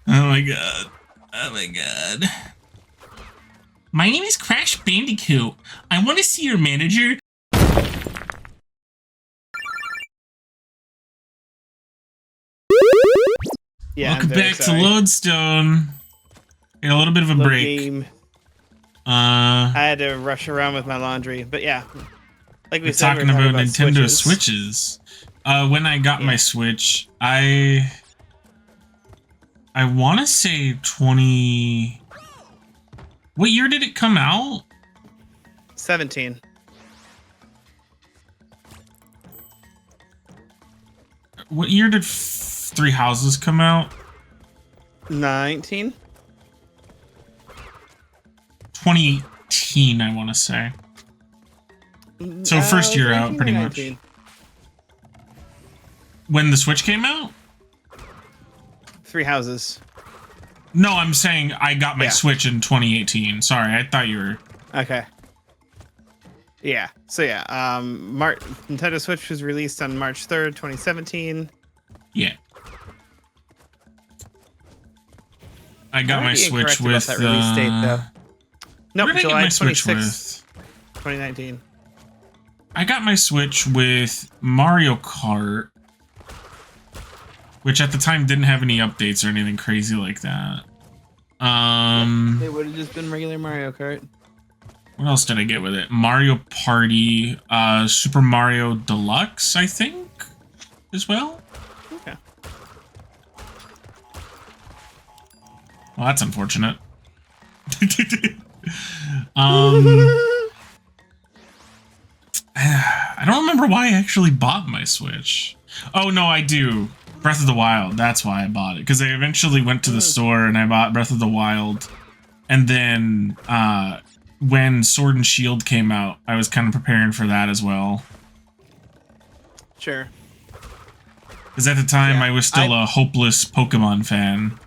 Oh my god. Oh my god. My name is Crash Bandicoot. I want to see your manager. Yeah, Welcome back to Loadstone. Got a little bit of a break. Game. I had to rush around with my laundry, but yeah. Like we said, talking about Nintendo Switches. When I got my Switch, I want to say 20. What year did it come out? 17. What year did Three Houses come out? 19. 2018, I want to say. So first year out, pretty much. When the Switch came out? Three Houses. No, I'm saying I got my Switch in 2018. Sorry, I thought you were... Okay. Yeah. So yeah, Nintendo Switch was released on March 3rd, 2017. Yeah. I got my Switch with that release date, though. Nope, July 26th, 2019. 2019. I got my Switch with Mario Kart, which at the time didn't have any updates or anything crazy like that. It would have just been regular Mario Kart. What else did I get with it? Mario Party, Super Mario Deluxe, I think, as well. Okay. Well, that's unfortunate. I don't remember why I actually bought my Switch. Oh, no, I do. Breath of the Wild. That's why I bought it. Because I eventually went to the store and I bought Breath of the Wild. And then when Sword and Shield came out, I was kind of preparing for that as well. Sure. Because at the time, I was still a hopeless Pokemon fan.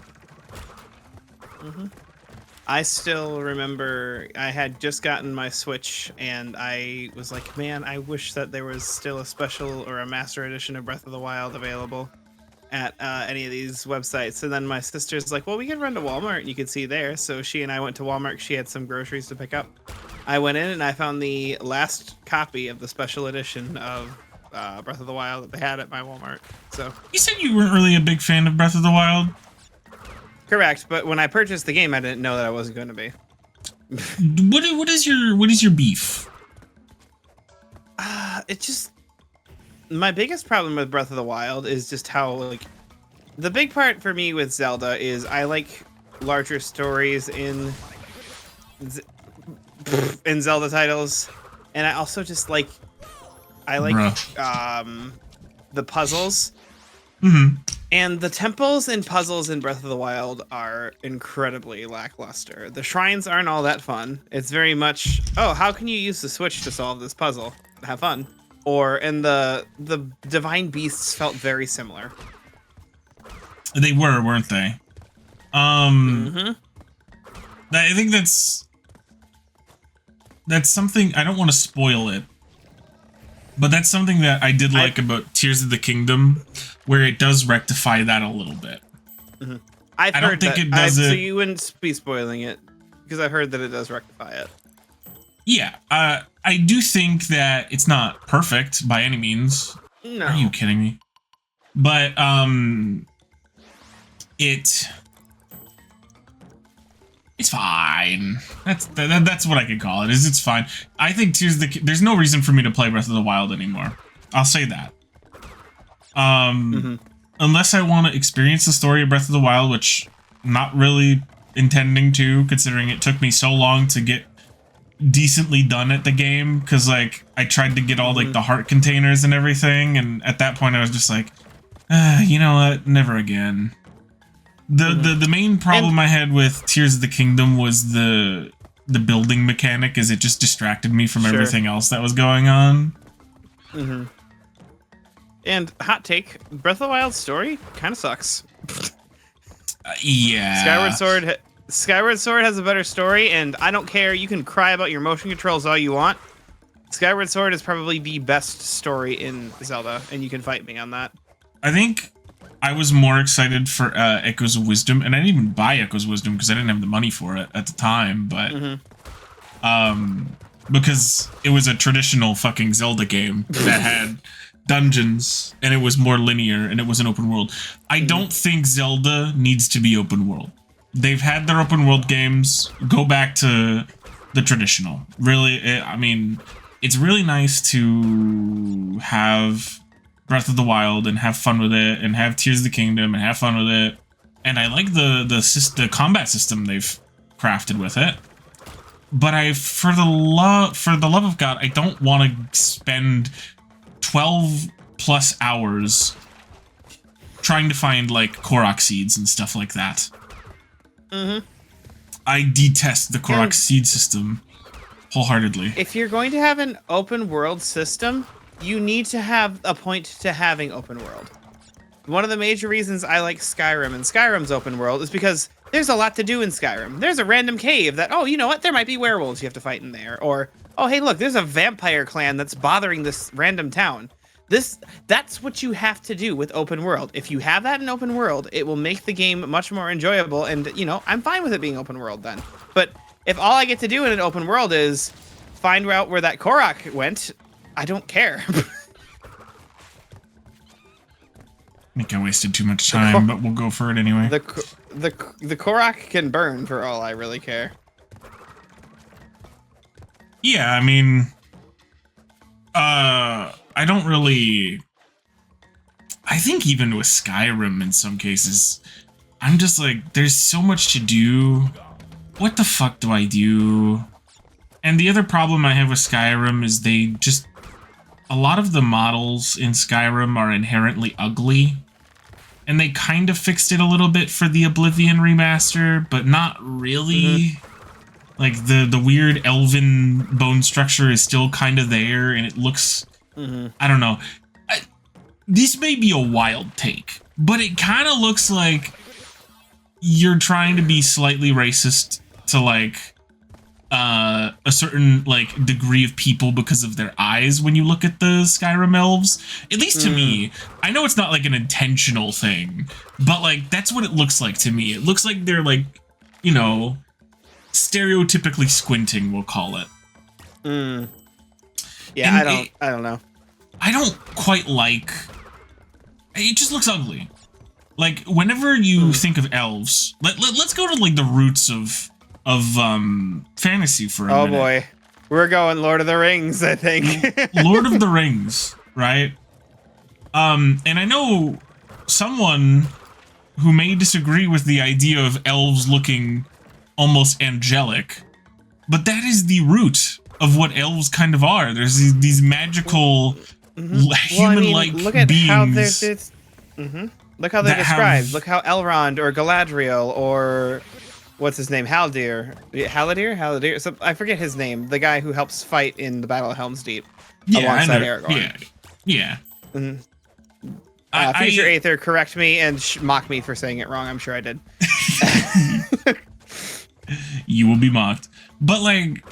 I still remember I had just gotten my Switch and I was like, man, I wish that there was still a special or a master edition of Breath of the Wild available at any of these websites. And then my sister's like, well, we can run to Walmart and you can see there. So she and I went to Walmart. She had some groceries to pick up. I went in and I found the last copy of the special edition of Breath of the Wild that they had at my Walmart. So you said you weren't really a big fan of Breath of the Wild? Correct, but when I purchased the game, I didn't know that I wasn't going to be. What is your beef? It just, my biggest problem with Breath of the Wild is just how, like, the big part for me with Zelda is I like larger stories in Zelda titles, and I also just like the puzzles. And the temples and puzzles in Breath of the Wild are incredibly lackluster. The shrines aren't all that fun. It's very much, oh, how can you use the Switch to solve this puzzle? Have fun. And the divine beasts felt very similar. They were, weren't they? I think that's something, I don't want to spoil it, but that's something that I did like about Tears of the Kingdom, where it does rectify that a little bit. I don't think it does it. So you wouldn't be spoiling it, because I've heard that it does rectify it. Yeah, I do think that it's not perfect by any means. No. Are you kidding me? But it's fine. That's what I could call it. It's fine. I think there's no reason for me to play Breath of the Wild anymore. I'll say that. Unless I want to experience the story of Breath of the Wild, which I'm not really intending to, considering it took me so long to get decently done at the game, because like I tried to get all like the heart containers and everything, and at that point I was just like, you know what, never again. The main problem I had with Tears of the Kingdom was the building mechanic, is it just distracted me from everything else that was going on. And hot take, Breath of the Wild story kind of sucks. Yeah. Skyward Sword has a better story, and I don't care. You can cry about your motion controls all you want. Skyward Sword is probably the best story in Zelda, and you can fight me on that. I think I was more excited for Echoes of Wisdom, and I didn't even buy Echoes of Wisdom because I didn't have the money for it at the time, but because it was a traditional fucking Zelda game that had dungeons and it was more linear and it was an open world. I don't think Zelda needs to be open world. They've had their open world games. Go back to the traditional. Really, I mean, it's really nice to have Breath of the Wild and have fun with it, and have Tears of the Kingdom and have fun with it. And I like the combat system they've crafted with it. But for the love of God, I don't want to spend 12 plus hours trying to find like Korok seeds and stuff like that. I detest the Korok seed system wholeheartedly. If you're going to have an open world system, you need to have a point to having open world. One of the major reasons I like Skyrim and Skyrim's open world is because there's a lot to do in Skyrim. There's a random cave that, oh, you know what? There might be werewolves you have to fight in there. Or, oh, hey, look, there's a vampire clan that's bothering this random town. That's what you have to do with open world. If you have that in open world, it will make the game much more enjoyable. And, you know, I'm fine with it being open world then. But if all I get to do in an open world is find out where that Korok went, I don't care. I think I wasted too much time, but we'll go for it anyway. The Korok can burn for all I really care. Yeah, I mean, I don't really. I think even with Skyrim, in some cases, I'm just like, there's so much to do. What the fuck do I do? And the other problem I have with Skyrim is a lot of the models in Skyrim are inherently ugly. And they kind of fixed it a little bit for the Oblivion remaster, but not really. Like, the weird elven bone structure is still kind of there, and it looks... I don't know. This may be a wild take, but it kind of looks like you're trying to be slightly racist to, like, a certain, like, degree of people because of their eyes when you look at the Skyrim elves. At least to me. I know it's not, like, an intentional thing, but, like, that's what it looks like to me. It looks like they're, like, you know, stereotypically squinting, we'll call it. Yeah, and I don't know. I don't quite like... It just looks ugly. Like, whenever you think of elves, let's go to, like, the roots of fantasy for a minute. Oh boy. We're going Lord of the Rings, I think. Lord of the Rings, right? And I know someone who may disagree with the idea of elves looking almost angelic, but that is the root of what elves kind of are. There's these magical human-like look at beings. How Look how they're described. Look how Elrond or Galadriel or what's his name, Haldir. So I forget his name. The guy who helps fight in the Battle of Helm's Deep alongside Aragorn. Yeah. Future Aether, correct me and mock me for saying it wrong. I'm sure I did. You will be mocked. But, like,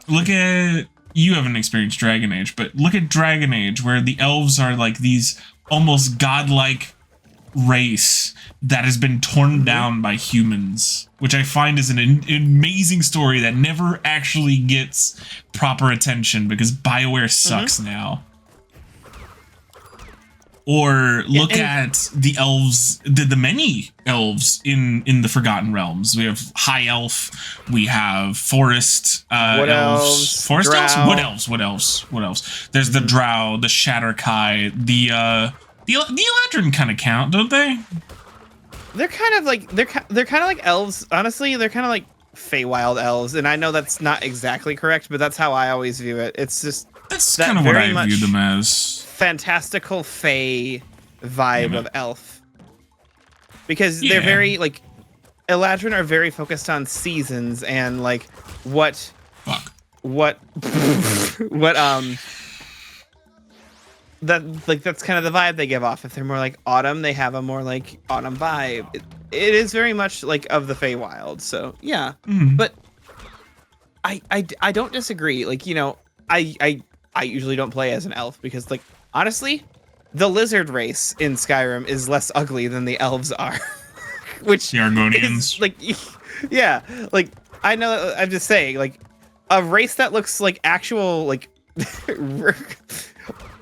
look at... You haven't experienced Dragon Age, but look at Dragon Age, where the elves are, like, these almost godlike race that has been torn down by humans, which I find is an amazing story that never actually gets proper attention because BioWare sucks now. Or look at the elves, the many elves in the Forgotten Realms. We have High Elf, we have Forest elves. Forest elves? What else? There's the Drow, the Shatterkai, the Eladrin kind of count, don't they? They're kind of like elves. Honestly, they're kind of like Feywild elves, and I know that's not exactly correct, but that's how I always view it. It's just that's kind of what I view them as. Fantastical Fey vibe of elf, because they're very like Eladrin are very focused on seasons and like what that's kind of the vibe they give off. If they're more like autumn, they have a more like autumn vibe. It is very much like of the Feywild. So yeah, but I don't disagree. Like, you know, I usually don't play as an elf because, like, honestly, the lizard race in Skyrim is less ugly than the elves are, which The Argonians. is like, yeah, like I know. I'm just saying, like a race that looks like actual like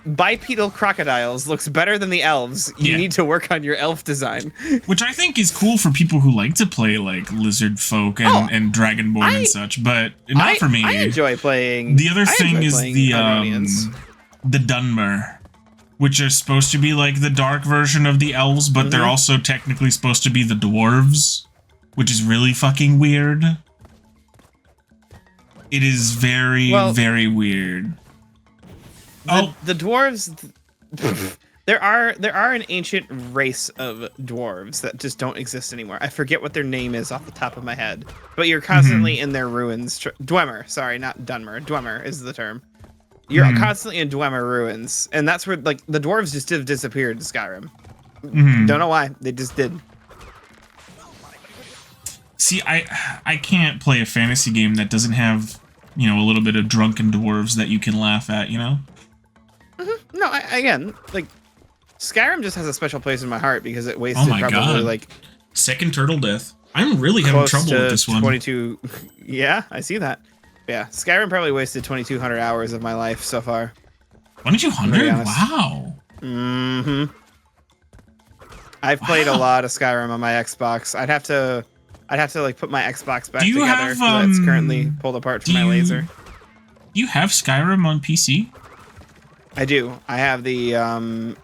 bipedal crocodiles looks better than the elves. You need to work on your elf design, which I think is cool for people who like to play like lizard folk and dragonborn and such, but not for me. I enjoy playing. The other thing is the Dunmer, which are supposed to be like the dark version of the elves, but they're also technically supposed to be the dwarves, which is really fucking weird. It is very, very weird. The dwarves. There are an ancient race of dwarves that just don't exist anymore. I forget what their name is off the top of my head, but you're constantly in their ruins. Dwemer, sorry, not Dunmer. Dwemer is the term. You're constantly in Dwemer ruins, and that's where like the dwarves just have disappeared in Skyrim. Don't know why, they just did. See, I can't play a fantasy game that doesn't have, you know, a little bit of drunken dwarves that you can laugh at, you know? No, again, like Skyrim just has a special place in my heart because it wasted probably like second turtle death. I'm really having trouble with this one. 22. Yeah, I see that. Yeah, Skyrim probably wasted 2,200 hours of my life so far. 2,200? Wow. I've played a lot of Skyrim on my Xbox. I'd have to like put my Xbox back together. It's currently pulled apart from my laser. Do you have Skyrim on PC? I do. I have the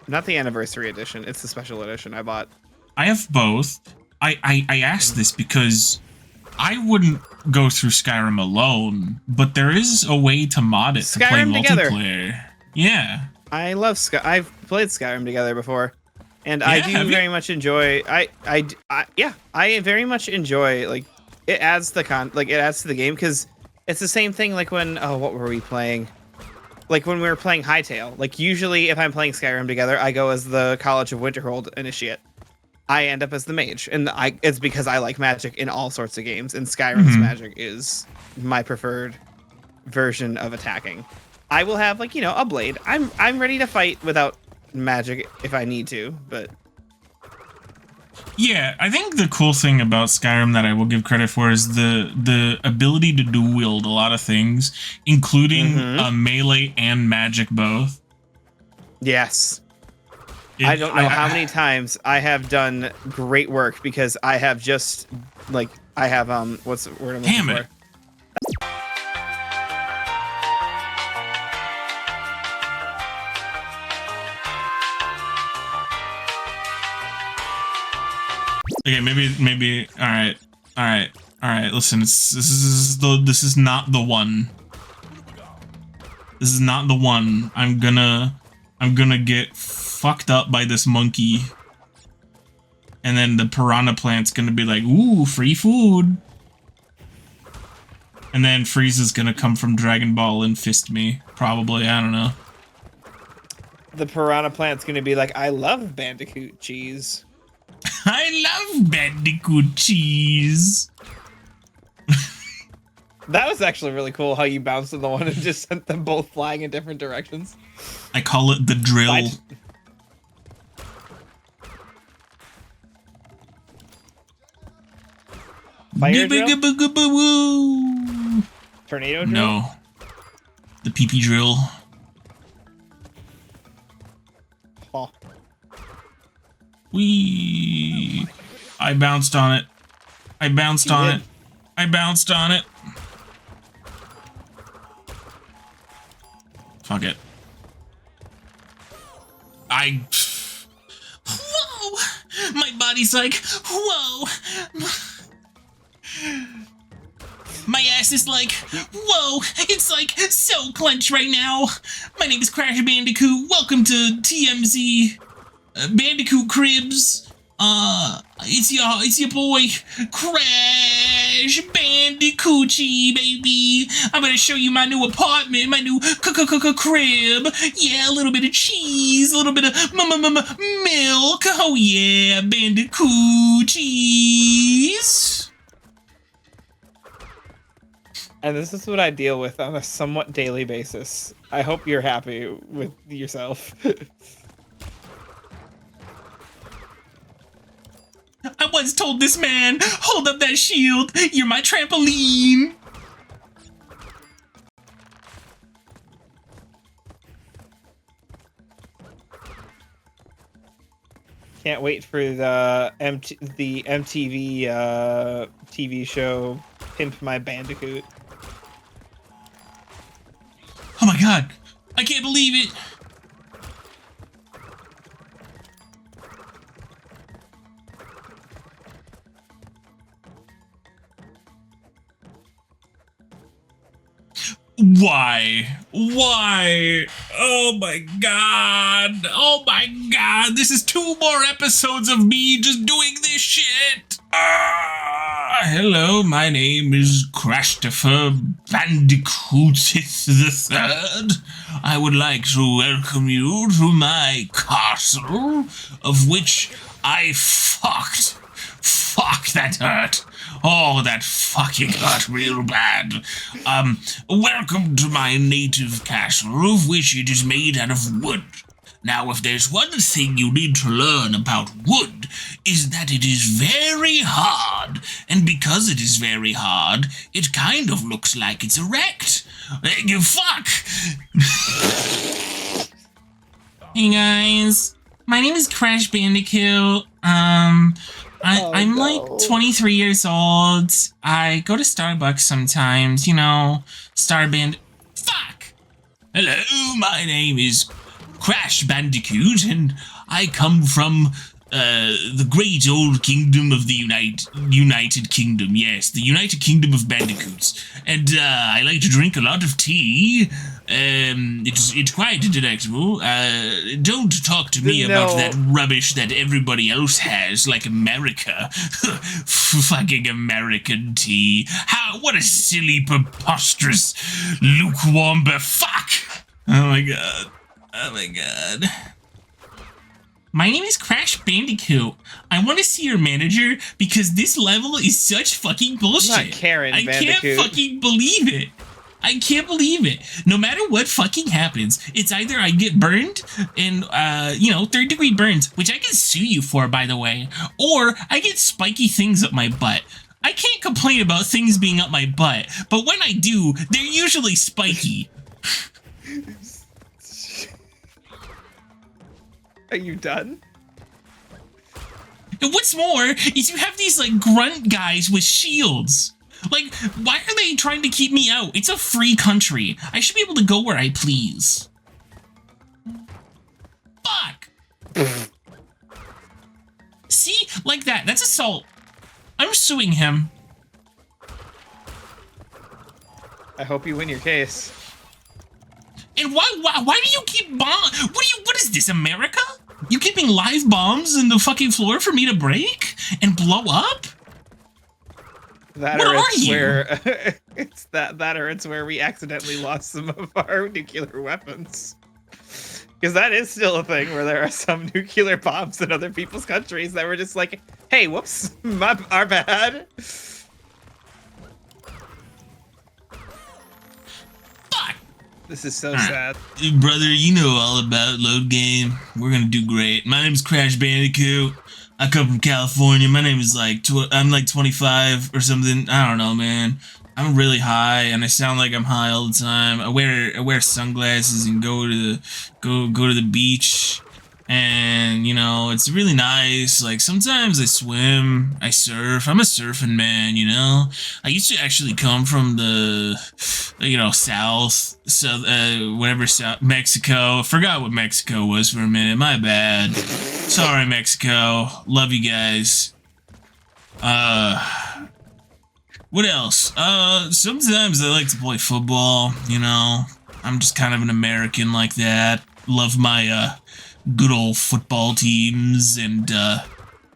not the anniversary edition. It's the special edition I bought. I have both. I asked this because I wouldn't go through Skyrim alone, but there is a way to mod it to play multiplayer. Yeah. I love I've played Skyrim together before, and I do very much enjoy. I very much enjoy, like, it adds it adds to the game because it's the same thing like when what were we playing? Like when we were playing Hytale. Like usually if I'm playing Skyrim together, I go as the College of Winterhold initiate. I end up as the mage, and it's because I like magic in all sorts of games, and Skyrim's magic is my preferred version of attacking. I will have, like, you know, a blade. I'm ready to fight without magic if I need to, but yeah, I think the cool thing about Skyrim that I will give credit for is the ability to dual wield a lot of things, including melee and magic both. Yes. I don't know how many times I have done great work because I have just, like, I have, what's the word I'm looking for? Okay, maybe. All right. Listen, this is not the one. This is not the one. I'm gonna get fucked up by this monkey, and then the piranha plant's gonna be like, ooh, free food, and then Frieza's gonna come from Dragon Ball and fist me. Probably, I don't know. The piranha plant's gonna be like, I love Bandicoot cheese. I love Bandicoot cheese. That was actually really cool how you bounced on the one and just sent them both flying in different directions. I call it the drill. Fire drill? Tornado drill? No. The pee-pee drill. Oh. Wee. I bounced on it. I bounced on it. I bounced on it. Fuck it. Whoa! My body's like, whoa! My ass is like, whoa! It's like so clenched right now. My name is Crash Bandicoot. Welcome to TMZ Bandicoot Cribs. It's your boy Crash Bandicoochie, baby. I'm gonna show you my new apartment, my new crib. Yeah, a little bit of cheese, a little bit of milk. Oh yeah, Bandicoochies. And this is what I deal with on a somewhat daily basis. I hope you're happy with yourself. once told this man, hold up that shield, you're my trampoline. Can't wait for the MTV TV show Pimp My Bandicoot. Oh my god, I can't believe it. Why? Why? Oh my god. Oh my god. This is 2 more episodes of me just doing this shit. Hello, my name is Christopher Bandicoot III. I would like to welcome you to my castle, of which I fucked. Fuck, that hurt. Oh, that fucking hurt real bad. Welcome to my native castle, of which it is made out of wood. Now, if there's one thing you need to learn about wood, is that it is very hard. And because it is very hard, it kind of looks like it's erect. Fuck! Hey guys, my name is Crash Bandicoot. I'm like 23 years old. I go to Starbucks sometimes, you know, Fuck! Hello, my name is Crash Bandicoot, and I come from the great old kingdom of the United Kingdom. Yes, the United Kingdom of Bandicoots. And I like to drink a lot of tea. It's quite delectable. Don't talk to me about that rubbish that everybody else has, like America. Fucking American tea. What a silly, preposterous, lukewarm fuck! Oh my god. Oh my god. My name is Crash Bandicoot. I want to see your manager because this level is such fucking bullshit. I'm not Karen Bandicoot. I can't fucking believe it. I can't believe it. No matter what fucking happens, it's either I get burned and, 3rd-degree burns, which I can sue you for, by the way, or I get spiky things up my butt. I can't complain about things being up my butt, but when I do, they're usually spiky. Are you done? And what's more is you have these like grunt guys with shields. Like, why are they trying to keep me out? It's a free country. I should be able to go where I please. Fuck. See? Like that. That's assault. I'm suing him. I hope you win your case. And why do you keep what is this, America? You keeping live bombs in the fucking floor for me to break and blow up? That or it's where it's that or it's where we accidentally lost some of our nuclear weapons. Because that is still a thing where there are some nuclear bombs in other people's countries that were just like, hey, whoops, our bad. This is so sad. Brother, you know all about Load Game. We're gonna do great. My name is Crash Bandicoot. I come from California. My name is I'm like 25 or something. I don't know, man. I'm really high and I sound like I'm high all the time. I wear sunglasses and go to the beach. And, you know, it's really nice. Like, sometimes I swim, I surf. I'm a surfing man, you know? I used to actually come from the, south, Mexico. I forgot what Mexico was for a minute. My bad. Sorry, Mexico. Love you guys. What else? Sometimes I like to play football, you know? I'm just kind of an American like that. Love my, good old football teams, and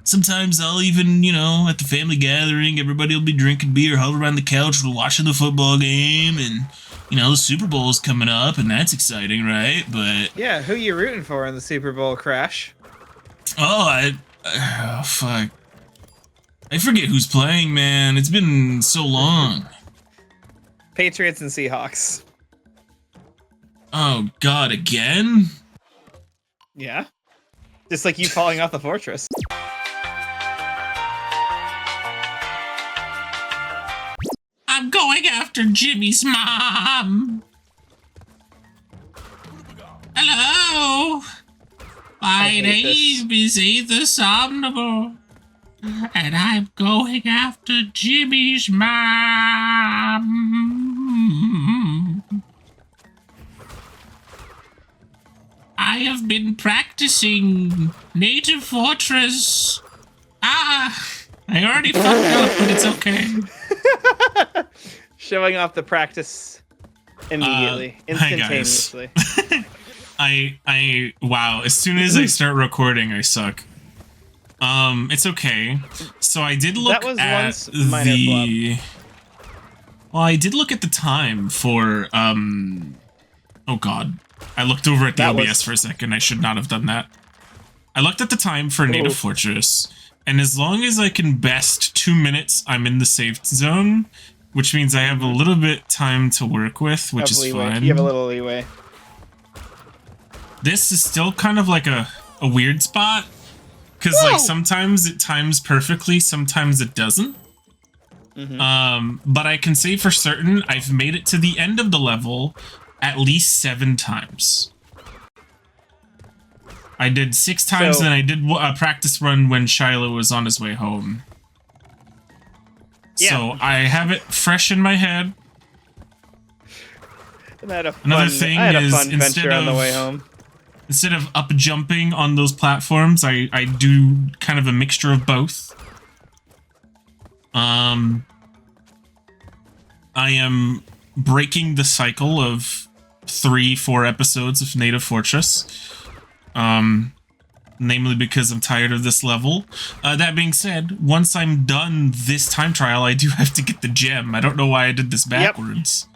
sometimes I'll even, at the family gathering, everybody will be drinking beer, huddled around the couch, watching the football game, and, the Super Bowl's coming up, and that's exciting, right? But yeah, who you rooting for in the Super Bowl, Crash? Oh, fuck. I forget who's playing, man. It's been so long. Patriots and Seahawks. Oh, God, again? Yeah. Just like you falling off the fortress. going after Jimmy's mom. Hello. My name is Aether Somnable, and I'm going after Jimmy's mom. I have been practicing Native Fortress. I already fucked up, but it's okay. Showing off the practice immediately, instantaneously. Wow, as soon as I start recording, I suck. It's okay. So I did look that was at once minor flop. Well, I did look at the time for, oh god. I looked over at the OBS for a second. I should not have done that. I looked at the time for Native Fortress, and as long as I can best 2 minutes, I'm in the safe zone, which means I have a little bit time to work with, which is fine. You have a little leeway. This is still kind of like a weird spot, because like sometimes it times perfectly, sometimes it doesn't. But I can say for certain I've made it to the end of the level at least 7 times. I did 6 times, and I did a practice run when Shiloh was on his way home. Yeah. So I have it fresh in my head. Another thing is instead on the way home. Instead of up jumping on those platforms, I do kind of a mixture of both. I am breaking the cycle of 3-4 episodes of Native Fortress. Namely because I'm tired of this level. That being said, once I'm done this time trial, I do have to get the gem. I don't know why I did this backwards,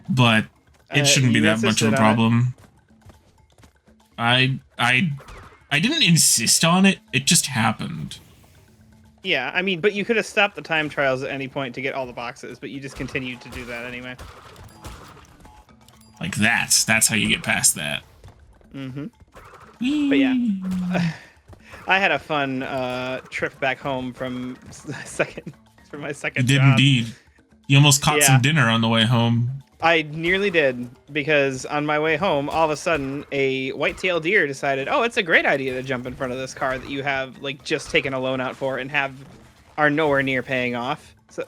but it shouldn't be that much of a problem. I didn't insist on it. It just happened. Yeah, I mean, but you could have stopped the time trials at any point to get all the boxes, but you just continued to do that anyway. Like that's how you get past that. Mm-hmm. But yeah, I had a fun trip back home from my second You did job. Indeed. You almost caught some dinner on the way home. I nearly did, because on my way home, all of a sudden, a white-tailed deer decided, oh, it's a great idea to jump in front of this car that you have like just taken a loan out for and are nowhere near paying off. So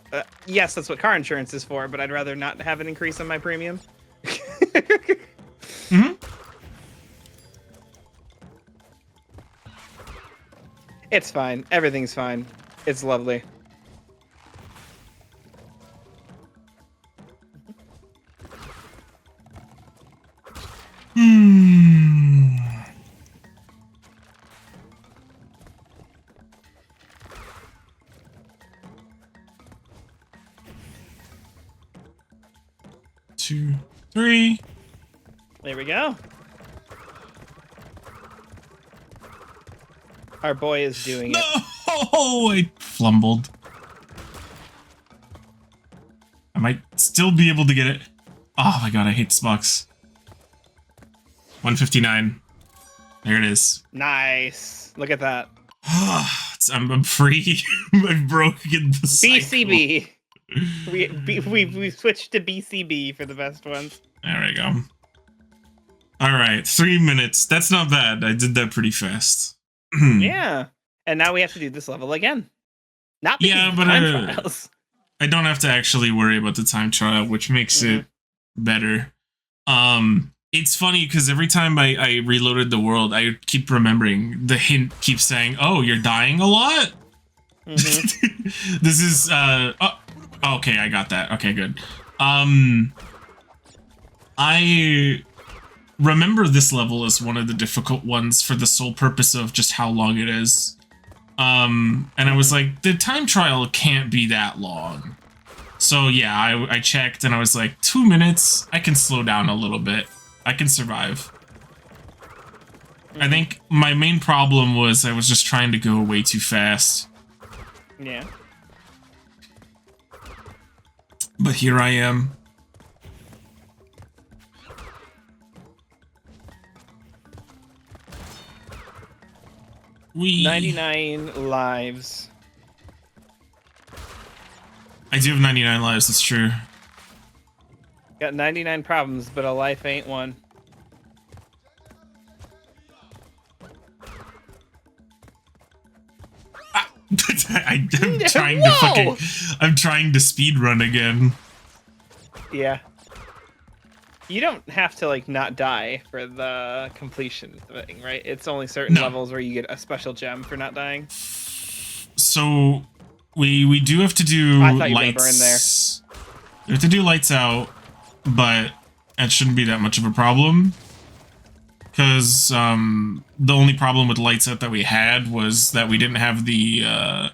yes, that's what car insurance is for, but I'd rather not have an increase on my premium. It's fine. Everything's fine. It's lovely. Two, 3. There we go. Our boy is doing it. Oh, I flumbled. I might still be able to get it. Oh my god, I hate this box. 159. There it is. Nice. Look at that. I'm free. I've broken the cycle. BCB. We switched to BCB for the best ones. There we go. All right, 3 minutes. That's not bad. I did that pretty fast. Yeah, and now we have to do this level again. Not because yeah, of but time trials. I don't have to actually worry about the time trial, which makes it better. It's funny because every time I reloaded the world, I keep remembering the hint keeps saying, "Oh, you're dying a lot." This is okay, I got that. Okay, good. I remember this level as one of the difficult ones for the sole purpose of just how long it is. And I was like, the time trial can't be that long. So yeah, I checked and I was like, 2 minutes, I can slow down a little bit. I can survive. I think my main problem was I was just trying to go way too fast. Yeah. But here I am. We 99 lives. I do have 99 lives, that's true. Got 99 problems, but a life ain't one. I'm trying to fucking... I'm trying to speed run again. Yeah. You don't have to, like, not die for the completion thing, right? It's only certain levels where you get a special gem for not dying. So, we do have to do I thought you were lights... gonna burn there. We have to do lights out, but that shouldn't be that much of a problem. Because the only problem with lights out that we had was that we didn't have the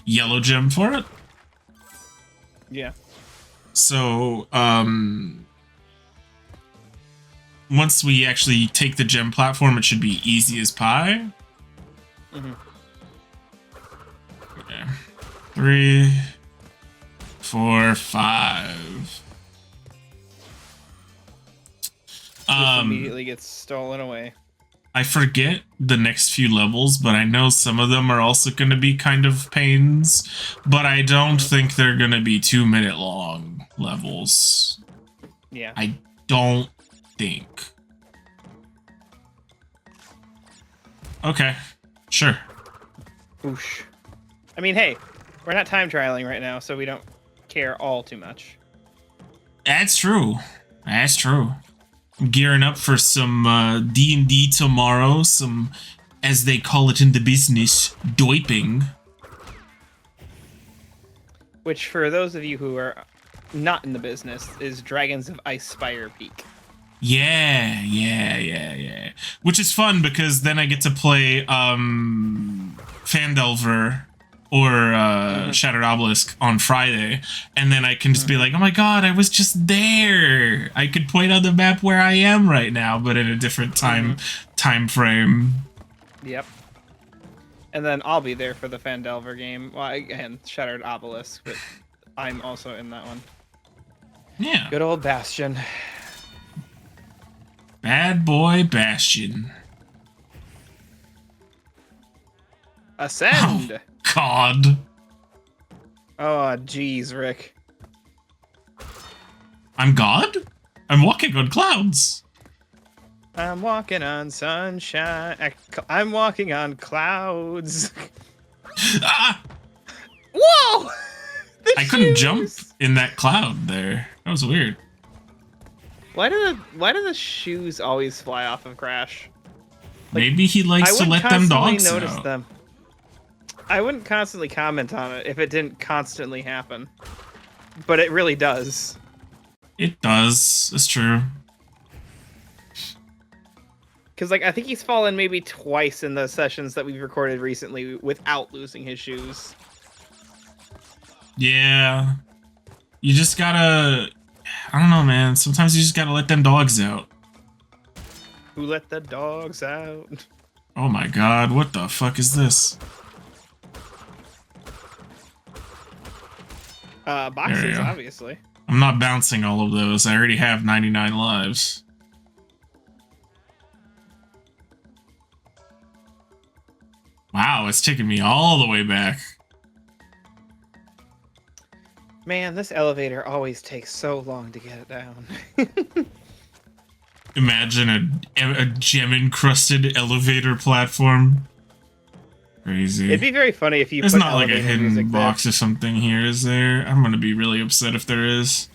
yellow gem for it. Yeah. So, once we actually take the gem platform, it should be easy as pie. Mm-hmm. Okay. 3, 4, 5. Immediately gets stolen away. I forget the next few levels, but I know some of them are also going to be kind of pains. But I don't think they're going to be 2-minute long levels. Yeah. I don't think. Okay, sure. Oosh. I mean, hey, we're not time trialing right now, so we don't care all too much. That's true. That's true. I'm gearing up for some D&D tomorrow. Some, as they call it in the business, doiping. Which, for those of you who are not in the business, is Dragons of Ice Spire Peak. Yeah. Which is fun because then I get to play Phandelver or Shattered Obelisk on Friday, and then I can just be like, oh my god, I was just there. I could point on the map where I am right now, but in a different time frame. Yep. And then I'll be there for the Phandelver game. Well, again, Shattered Obelisk, but I'm also in that one. Yeah. Good old Bastion. Bad boy Bastion. Ascend! Oh, God. Oh, jeez, Rick. I'm God? I'm walking on clouds. I'm walking on sunshine. I'm walking on clouds. Ah! Whoa! I couldn't jump in that cloud there. That was weird. Why do the shoes always fly off of Crash? Like, maybe he likes to let them dogs notice out. them. I wouldn't constantly comment on it if it didn't constantly happen. But it really does. It does. It's true. Because, like, I think he's fallen maybe twice in the sessions that we've recorded recently without losing his shoes. Yeah. You just gotta... I don't know, man. Sometimes you just gotta let them dogs out. Who let the dogs out? Oh my god, what the fuck is this? Boxes, obviously. I'm not bouncing all of those. I already have 99 lives. Wow, it's taking me all the way back. Man, this elevator always takes so long to get it down. Imagine a gem-encrusted elevator platform. Crazy. It'd be very funny if you There's put not like a hidden box there. or something here, is there? I'm gonna be really upset if there is.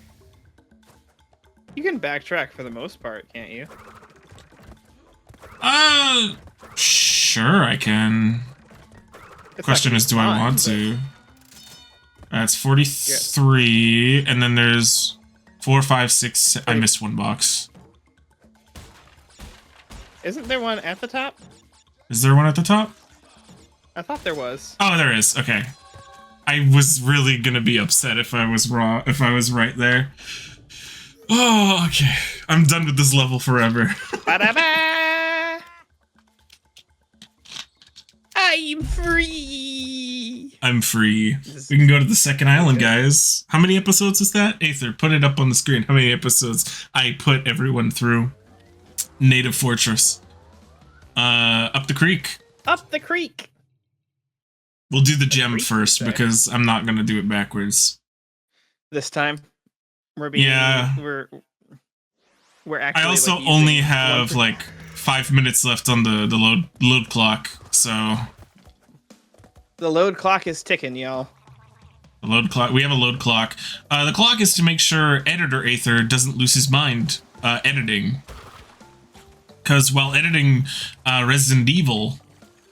You can backtrack for the most part, can't you? Sure I can. Question is, do I want to? That's 43, and then there's 4, 5, 6. I missed one box. Isn't there one at the top? Is there one at the top? I thought there was. Oh, there is. Okay. I was really gonna be upset if I was wrong, if I was right there. Oh, okay. I'm done with this level forever. Ba-da-ba! I'm free! I'm free. We can go to the second island, guys. How many episodes is that? Aether, put it up on the screen. How many episodes I put everyone through? Native Fortress. Up the creek. Up the creek! We'll do the gem first because I'm not gonna do it backwards. This time? We're being... Yeah. Where I actually, also like, only using have like 5 minutes left on the load clock, so the load clock is ticking, y'all. the load clock. We have a load clock. The clock is to make sure editor Aether doesn't lose his mind editing, because while editing Resident Evil,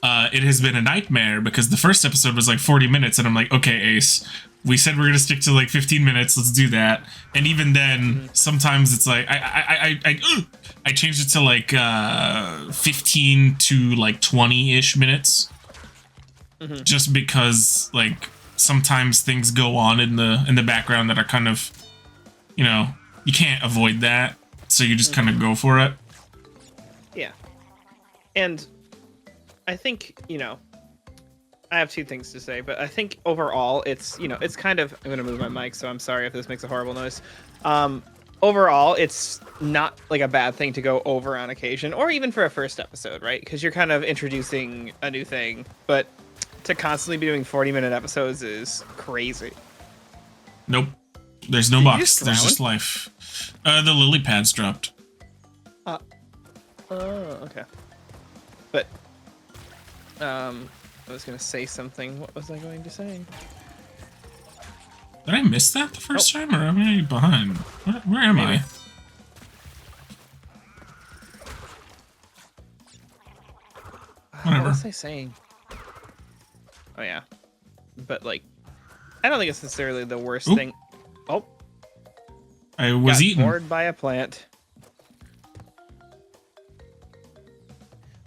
it has been a nightmare because the first episode was like 40 minutes, and I'm like, okay, Ace, we said we're gonna stick to like 15 minutes. Let's do that. And even then, sometimes it's like I changed it to like 15 to like 20-ish minutes, just because like sometimes things go on in the background that are kind of, you know, you can't avoid that, so you just kind of go for it. Yeah, and I think, you know, I have 2 things to say, but I think overall it's, you know, it's kind of, I'm going to move my mic, so I'm sorry if this makes a horrible noise. Overall, it's not like a bad thing to go over on occasion, or even for a first episode, right? Because you're kind of introducing a new thing, but to constantly be doing 40-minute episodes is crazy. Nope. There's no Did you box. just There's drown? just life. The lily pads dropped. Oh, okay. But, I was going to say something. What was I going to say? Did I miss that the first time, or am I behind? Where am I? Whatever. What was I saying? Oh, yeah. But, like, I don't think it's necessarily the worst thing. Oh. I was eaten. Bored by a plant.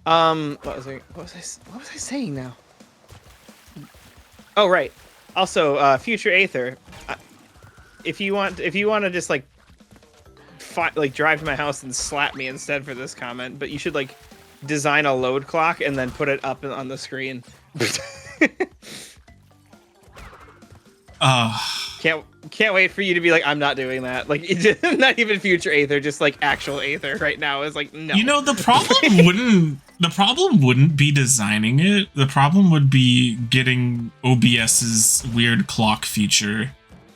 What was I saying now? Oh, right. Also, future Aether, if you want to just like drive to my house and slap me instead for this comment, but you should like design a load clock and then put it up on the screen. Can't wait for you to be like, I'm not doing that. Like, not even future Aether, just like actual Aether right now is like, no. You know, the problem wouldn't be designing it. The problem would be getting OBS's weird clock feature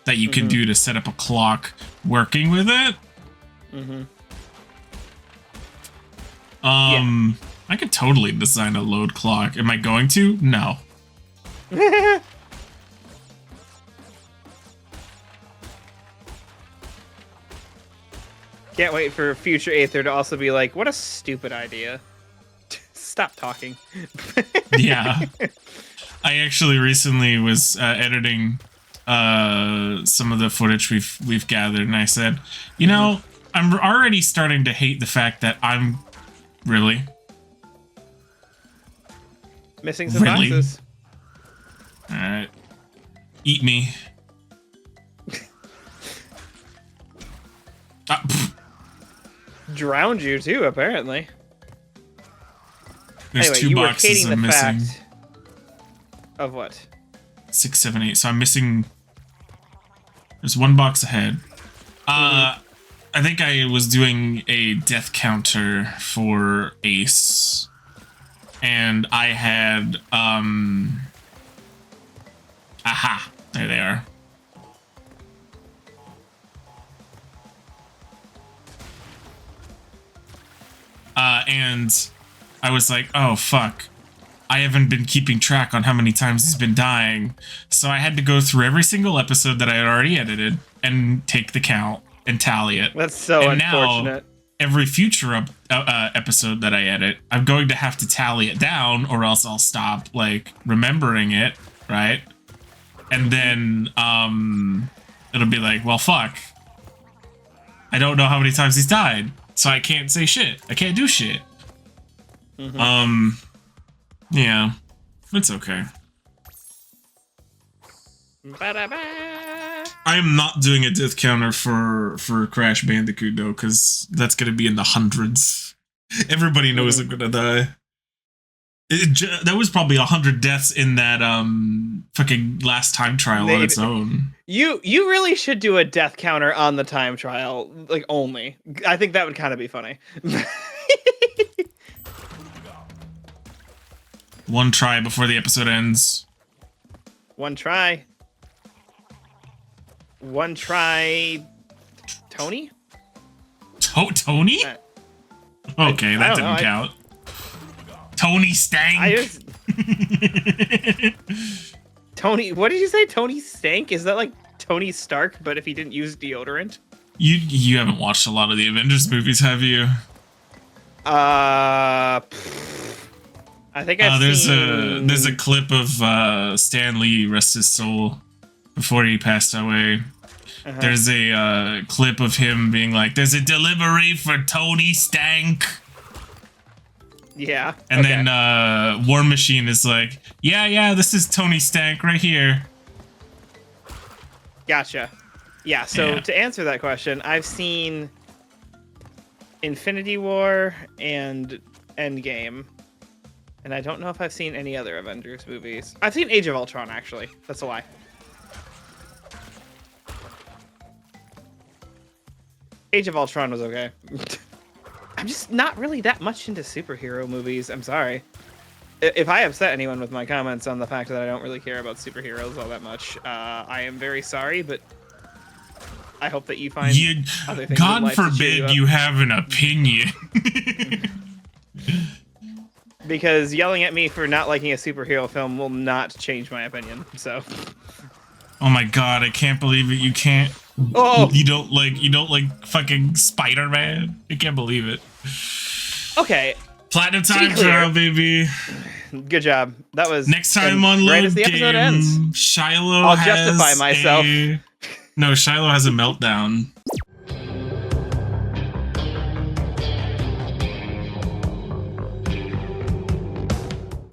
that you can do to set up a clock working with it. I could totally design a load clock. Am I going to? No. Can't wait for future Aether to also be like, what a stupid idea. Stop talking. Yeah. I actually recently was editing some of the footage we've gathered, and I said, you know, I'm already starting to hate the fact that I'm really missing some boxes. All right, eat me. Drowned you too, apparently. There's anyway, 2 you boxes were hating the I'm missing. fact of what? 6, 7, 8. So I'm missing. There's 1 box ahead. I think I was doing a death counter for Ace, and I had aha, there they are. And I was like, oh fuck, I haven't been keeping track on how many times he's been dying, so I had to go through every single episode that I had already edited and take the count and tally it. That's so and unfortunate. Now, every future episode that I edit, I'm going to have to tally it down, or else I'll stop like remembering it, right? And then it'll be like, well, fuck, I don't know how many times he's died, so I can't say shit. I can't do shit. Yeah, it's okay. I am not doing a death counter for Crash Bandicoot though, because that's gonna be in the hundreds. Everybody knows I'm gonna die. There was probably 100 deaths in that fucking last time trial on its own. You really should do a death counter on the time trial, like only. I think that would kind of be funny. 1 try before the episode ends. 1 try. 1 try. Tony? Tony? Okay, that didn't count. Tony Stank. Tony, what did you say? Tony Stank? Is that like Tony Stark, but if he didn't use deodorant? You haven't watched a lot of the Avengers movies, have you? I think I've seen... There's a clip of Stan Lee, rest his soul, before he passed away. There's a clip of him being like, "There's a delivery for Tony Stank." Yeah. And then War Machine is like, yeah, this is Tony Stank right here. Gotcha. Yeah, so to answer that question, I've seen Infinity War and Endgame. And I don't know if I've seen any other Avengers movies. I've seen Age of Ultron, actually. That's a lie. Age of Ultron was okay. I'm just not really that much into superhero movies. I'm sorry. If I upset anyone with my comments on the fact that I don't really care about superheroes all that much, I am very sorry, but I hope that you find other things in life God forbid you have an opinion. Because yelling at me for not liking a superhero film will not change my opinion, so... Oh my god, I can't believe it. You can't... Oh! You don't like fucking Spider-Man? I can't believe it. Okay. Platinum time trial, baby. Good job. That was... Next time on LOADGAME, Shiloh I'll justify myself. No, Shiloh has a meltdown.